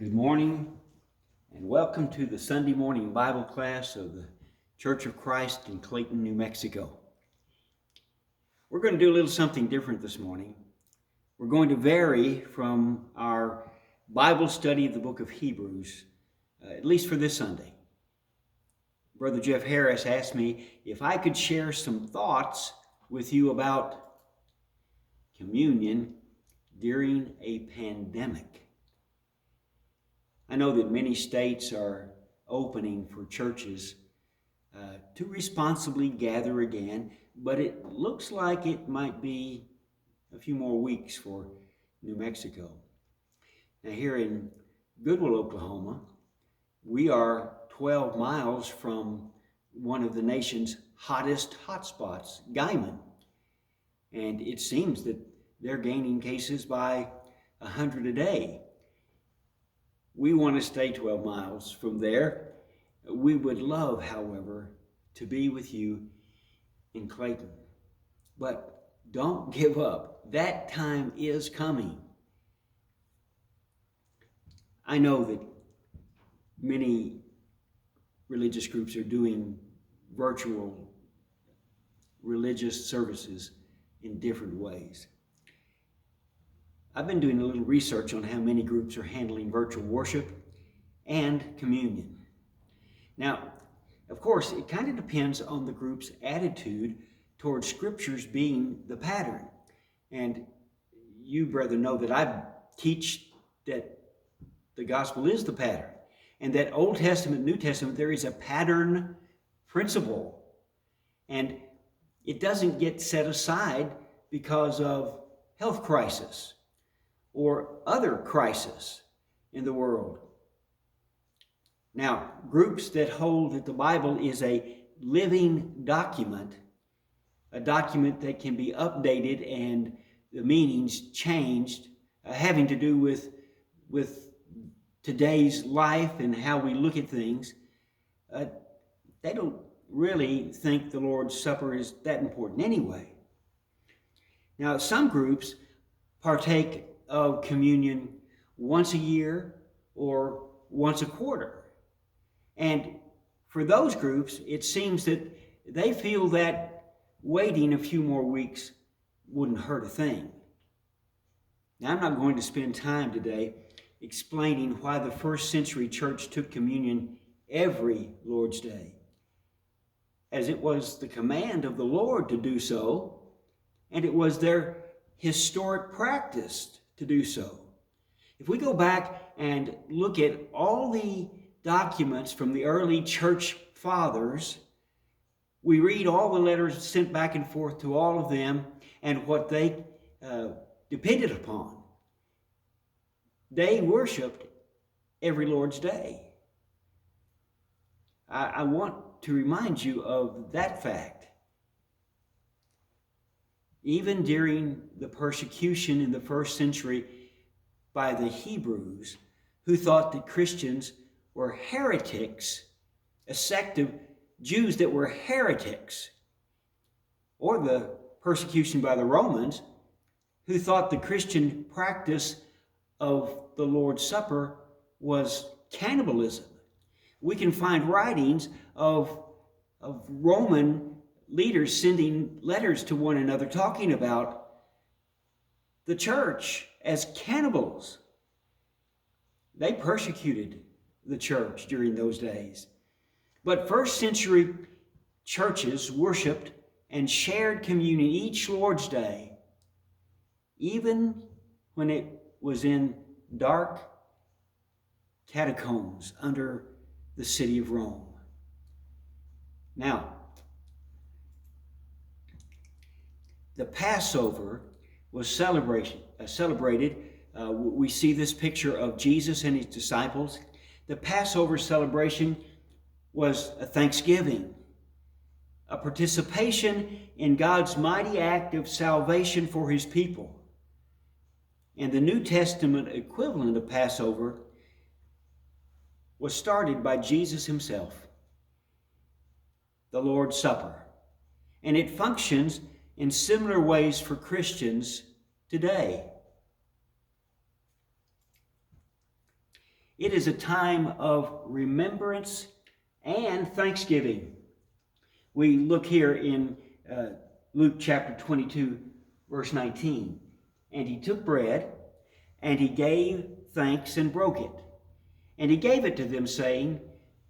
Good morning and welcome to the Sunday morning Bible class of the Church of Christ in Clayton, New Mexico. We're going to do a little something different this morning. We're going to vary from our Bible study of the book of Hebrews, at least for this Sunday. Brother Jeff Harris asked me if I could share some thoughts with you about communion during a pandemic. I know that many states are opening for churches to responsibly gather again, but it looks like it might be a few more weeks for New Mexico. Now here in Goodwill, Oklahoma, we are 12 miles from one of the nation's hottest hotspots, Guymon. And it seems that they're gaining cases by 100 a day. We want to stay 12 miles from there. We would love, however, to be with you in Clayton. But don't give up. That time is coming. I know that many religious groups are doing virtual religious services in different ways. I've been doing a little research on how many groups are handling virtual worship and communion. Now, of course, it kind of depends on the group's attitude towards scriptures being the pattern. And you, brethren, know that I teach that the gospel is the pattern, and that Old Testament, New Testament, there is a pattern principle. And it doesn't get set aside because of health crisis or other crisis in the world. Now, groups that hold that the Bible is a living document, a document that can be updated and the meanings changed, having to do with today's life and how we look at things, they don't really think the Lord's Supper is that important anyway. Now, some groups partake of communion once a year or once a quarter. And for those groups, it seems that they feel that waiting a few more weeks wouldn't hurt a thing. Now, I'm not going to spend time today explaining why the first century church took communion every Lord's Day, as it was the command of the Lord to do so, and it was their historic practice to do so. If we go back and look at all the documents from the early church fathers, we read all the letters sent back and forth to all of them and what they depended upon. They worshiped every Lord's Day. I want to remind you of that fact. Even during the persecution in the first century by the Hebrews, who thought that Christians were heretics, a sect of Jews that were heretics, or the persecution by the Romans, who thought the Christian practice of the Lord's Supper was cannibalism. We can find writings of Roman leaders sending letters to one another talking about the church as cannibals. They persecuted the church during those days. But first century churches worshiped and shared communion each Lord's Day, even when it was in dark catacombs under the city of Rome. Now, the Passover was celebrated. We see this picture of Jesus and his disciples. The Passover celebration was a thanksgiving, a participation in God's mighty act of salvation for his people. And the New Testament equivalent of Passover was started by Jesus himself, the Lord's Supper. And it functions in similar ways for Christians today. It is a time of remembrance and thanksgiving. We look here in Luke chapter 22, verse 19. And he took bread, and he gave thanks and broke it. And he gave it to them, saying,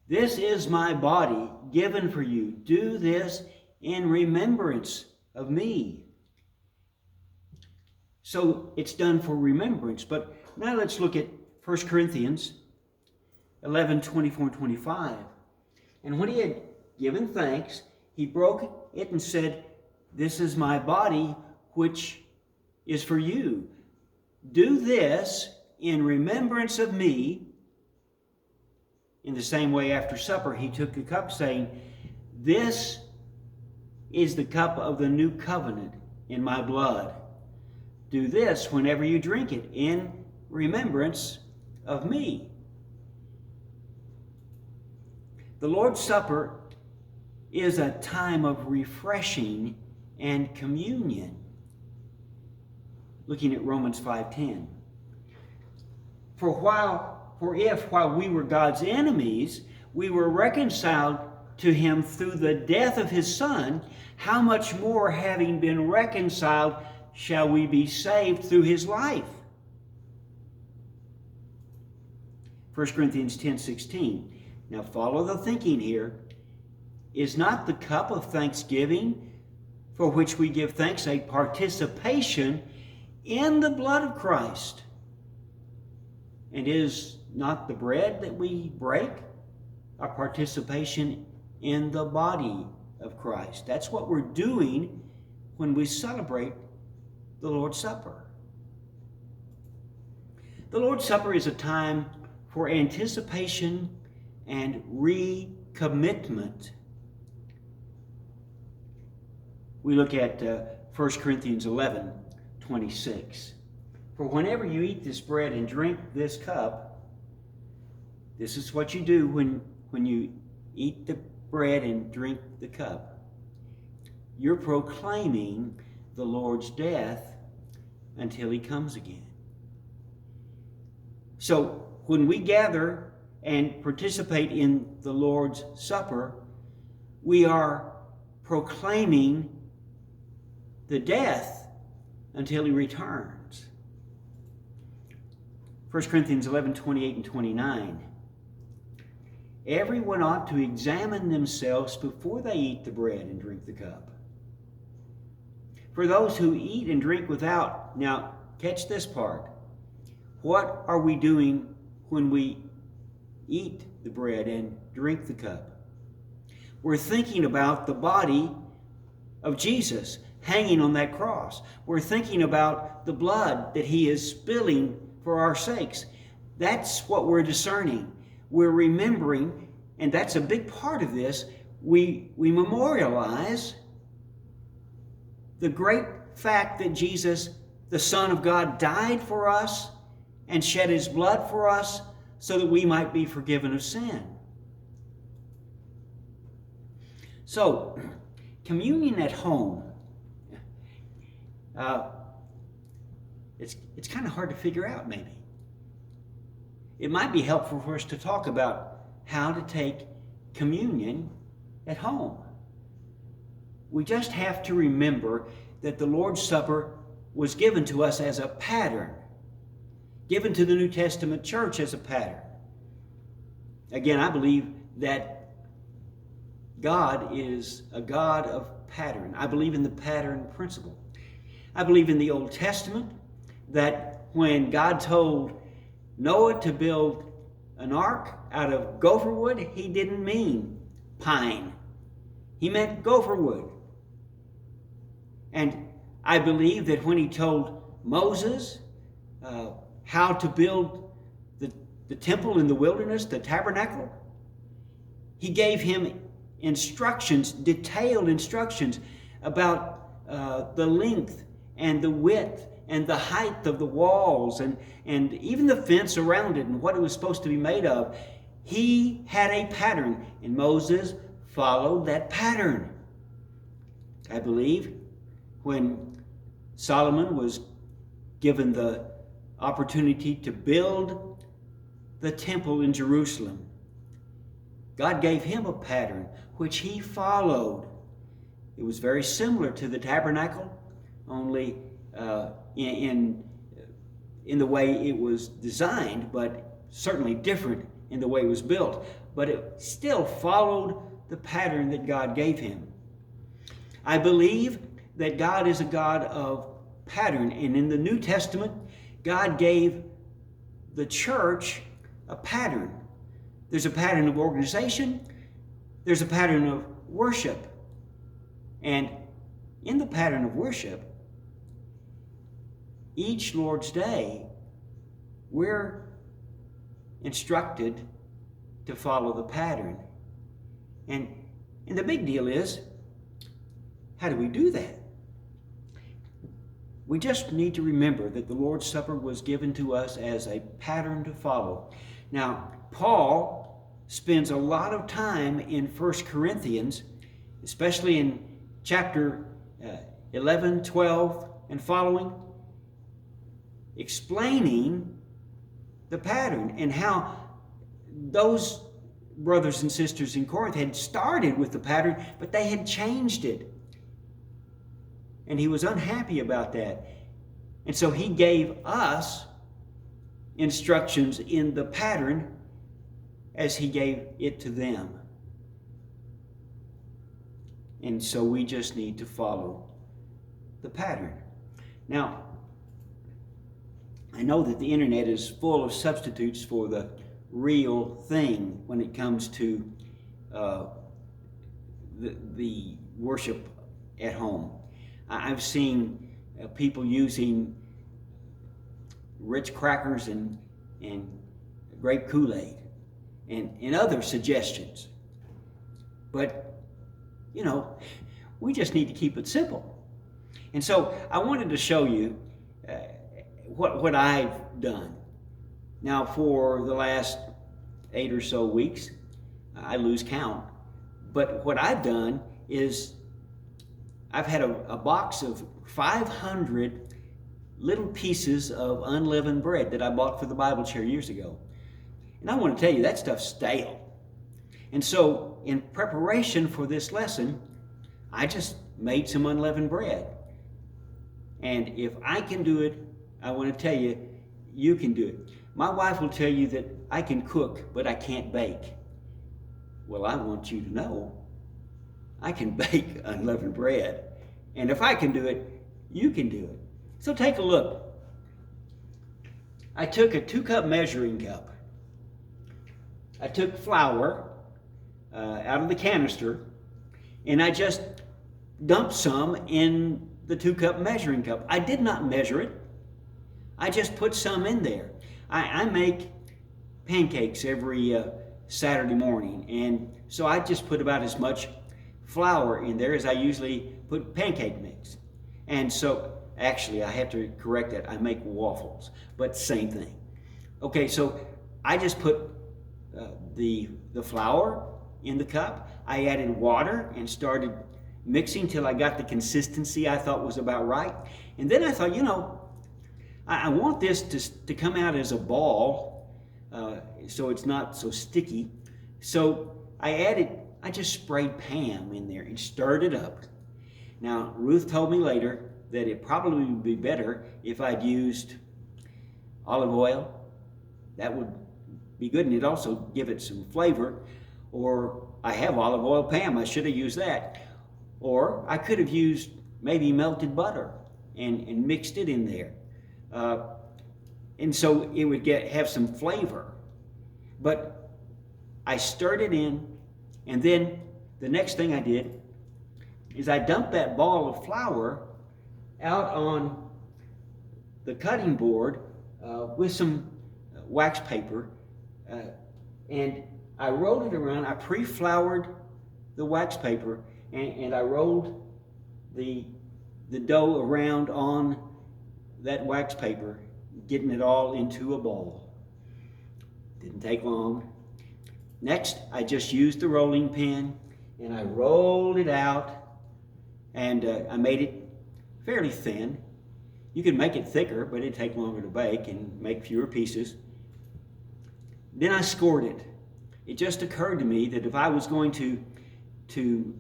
"This is my body given for you. Do this in remembrance of me." So it's done for remembrance. But now let's look at 1 Corinthians 11, 24 and 25. And when he had given thanks, he broke it and said, "This is my body, which is for you. Do this in remembrance of me." In the same way, after supper, he took the cup, saying, "This is the cup of the new covenant in my blood. Do this whenever you drink it in remembrance of me." The Lord's Supper is a time of refreshing and communion. Looking at Romans 5:10. For if while we were God's enemies, we were reconciled to him through the death of his Son, how much more, having been reconciled, shall we be saved through his life? 1 Corinthians 10:16. Now follow the thinking here. Is not the cup of thanksgiving, for which we give thanks, a participation in the blood of Christ? And is not the bread that we break a participation in the body of Christ? That's what we're doing when we celebrate the Lord's Supper. The Lord's Supper is a time for anticipation and recommitment. We look at 1 Corinthians 11:26. For whenever you eat this bread and drink this cup, this is what you do when you eat the bread and drink the cup. You're proclaiming the Lord's death until he comes again. So when we gather and participate in the Lord's Supper, we are proclaiming the death until he returns. 1 Corinthians 11:28 and 29. Everyone ought to examine themselves before they eat the bread and drink the cup. For those who eat and drink without, now catch this part. What are we doing when we eat the bread and drink the cup? We're thinking about the body of Jesus hanging on that cross. We're thinking about the blood that he is spilling for our sakes. That's what we're discerning. We're remembering, and that's a big part of this. We memorialize the great fact that Jesus, the Son of God, died for us and shed his blood for us so that we might be forgiven of sin. So, communion at home. It's kind of hard to figure out, maybe. It might be helpful for us to talk about how to take communion at home. We just have to remember that the Lord's Supper was given to us as a pattern, given to the New Testament church as a pattern. Again, I believe that God is a God of pattern. I believe in the pattern principle. I believe in the Old Testament that when God told Noah to build an ark out of gopher wood, he didn't mean pine. He meant gopher wood. And I believe that when he told Moses how to build the temple in the wilderness, the tabernacle, he gave him instructions, detailed instructions about the length and the width and the height of the walls and even the fence around it and what it was supposed to be made of. He had a pattern, and Moses followed that pattern. I believe when Solomon was given the opportunity to build the temple in Jerusalem. God gave him a pattern which he followed. It was very similar to the tabernacle, only in the way it was designed, but certainly different in the way it was built. But it still followed the pattern that God gave him. I believe that God is a God of pattern, and in the New Testament, God gave the church a pattern. There's a pattern of organization, there's a pattern of worship. And in the pattern of worship, each Lord's Day, we're instructed to follow the pattern. And the big deal is, how do we do that? We just need to remember that the Lord's Supper was given to us as a pattern to follow. Now, Paul spends a lot of time in 1 Corinthians, especially in chapter 11, 12, and following, explaining the pattern and how those brothers and sisters in Corinth had started with the pattern, but they had changed it. And he was unhappy about that. And so he gave us instructions in the pattern as he gave it to them. And so we just need to follow the pattern. Now, I know that the internet is full of substitutes for the real thing when it comes to the worship at home. I've seen people using Ritz crackers and grape Kool-Aid and other suggestions. But, you know, we just need to keep it simple. And so I wanted to show you what I've done. Now, for the last 8 or so weeks, I lose count. But what I've done is I've had a box of 500 little pieces of unleavened bread that I bought for the Bible chair years ago. And I want to tell you, that stuff's stale. And so, in preparation for this lesson, I just made some unleavened bread. And if I can do it, I want to tell you, you can do it. My wife will tell you that I can cook, but I can't bake. Well, I want you to know I can bake unleavened bread. And if I can do it, you can do it. So take a look. I took a 2-cup measuring cup. I took flour out of the canister, and I just dumped some in the 2-cup measuring cup. I did not measure it. I just put some in there. I make pancakes every Saturday morning, and so I just put about as much flour in there as I usually put pancake mix. And so, actually, I have to correct that. I make waffles, but same thing. Okay, so I just put the flour in the cup. I added water and started mixing till I got the consistency I thought was about right. And then I thought, you know, I want this to come out as a ball, so it's not so sticky. So I just sprayed Pam in there and stirred it up. Now, Ruth told me later that it probably would be better if I'd used olive oil. That would be good, and it'd also give it some flavor. Or I have olive oil, Pam, I should have used that. Or I could have used maybe melted butter and mixed it in there. And so it would have some flavor. But I stirred it in, and then the next thing I did is I dumped that ball of flour out on the cutting board with some wax paper, and I rolled it around. I pre-floured the wax paper, and I rolled the dough around on that wax paper, getting it all into a ball. Didn't take long. Next, I just used the rolling pin, and I rolled it out, and I made it fairly thin. You could make it thicker, but it'd take longer to bake and make fewer pieces. then I scored it. It just occurred to me that if I was going to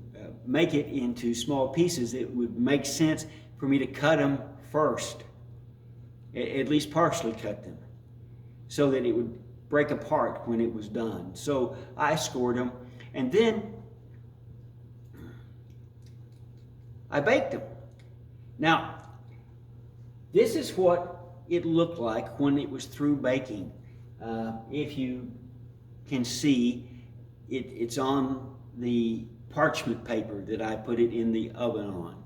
make it into small pieces, it would make sense for me to cut them first, at least partially cut them, so that it would break apart when it was done. So I scored them, and then I baked them. Now, this is what it looked like when it was through baking. If you can see, it's on the parchment paper that I put it in the oven on.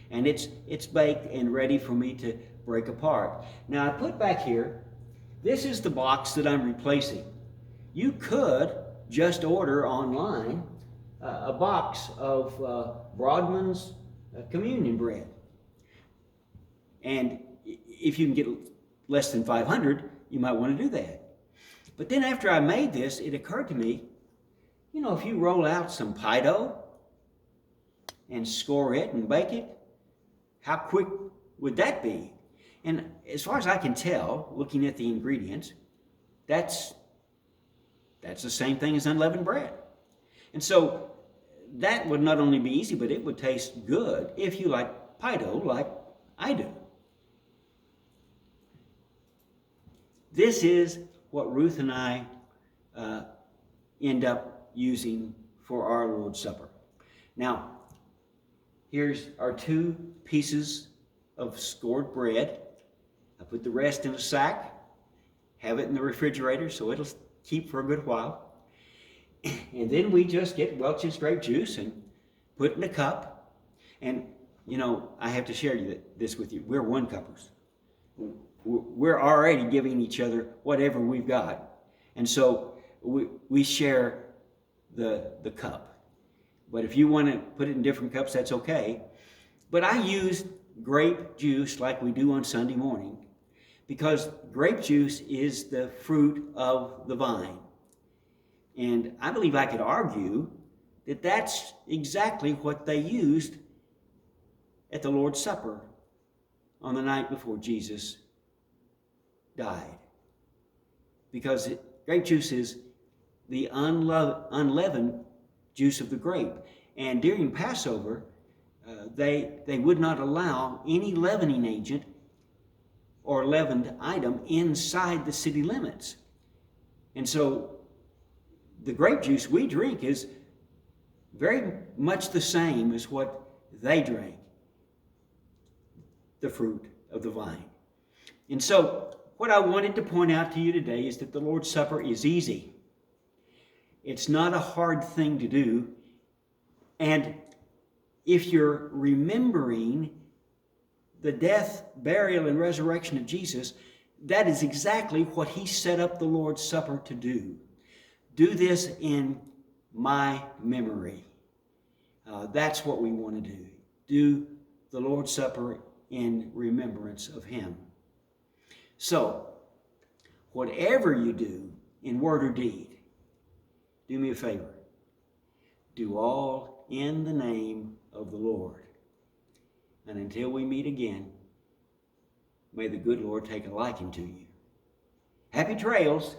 And it's baked and ready for me to break apart. Now I put back here, this is the box that I'm replacing. You could just order online a box of Broadman's communion bread. And if you can get less than 500, you might want to do that. But then after I made this, it occurred to me, if you roll out some pie dough and score it and bake it, how quick would that be? And as far as I can tell, looking at the ingredients, that's the same thing as unleavened bread. And so that would not only be easy, but it would taste good if you like pie dough like I do. This is what Ruth and I end up using for our Lord's Supper. Now, here's our 2 pieces of scored bread. I put the rest in a sack, have it in the refrigerator so it'll keep for a good while. And then we just get Welch's grape juice and put it in a cup. And, I have to share this with you. We're one-cuppers. We're already giving each other whatever we've got. And so we share the cup. But if you want to put it in different cups, that's okay. But I use grape juice like we do on Sunday morning because grape juice is the fruit of the vine. And I believe I could argue that that's exactly what they used at the Lord's Supper on the night before Jesus died. Because grape juice is the unleavened juice of the grape. And during Passover, they would not allow any leavening agent or leavened item inside the city limits. And so the grape juice we drink is very much the same as what they drank, the fruit of the vine. And so what I wanted to point out to you today is that the Lord's Supper is easy. It's not a hard thing to do. And if you're remembering the death, burial, and resurrection of Jesus, that is exactly what he set up the Lord's Supper to do. Do this in my memory. That's what we want to do. Do the Lord's Supper in remembrance of him. So, whatever you do in word or deed, do me a favor. Do all in the name of the Lord. And until we meet again, may the good Lord take a liking to you. Happy trails.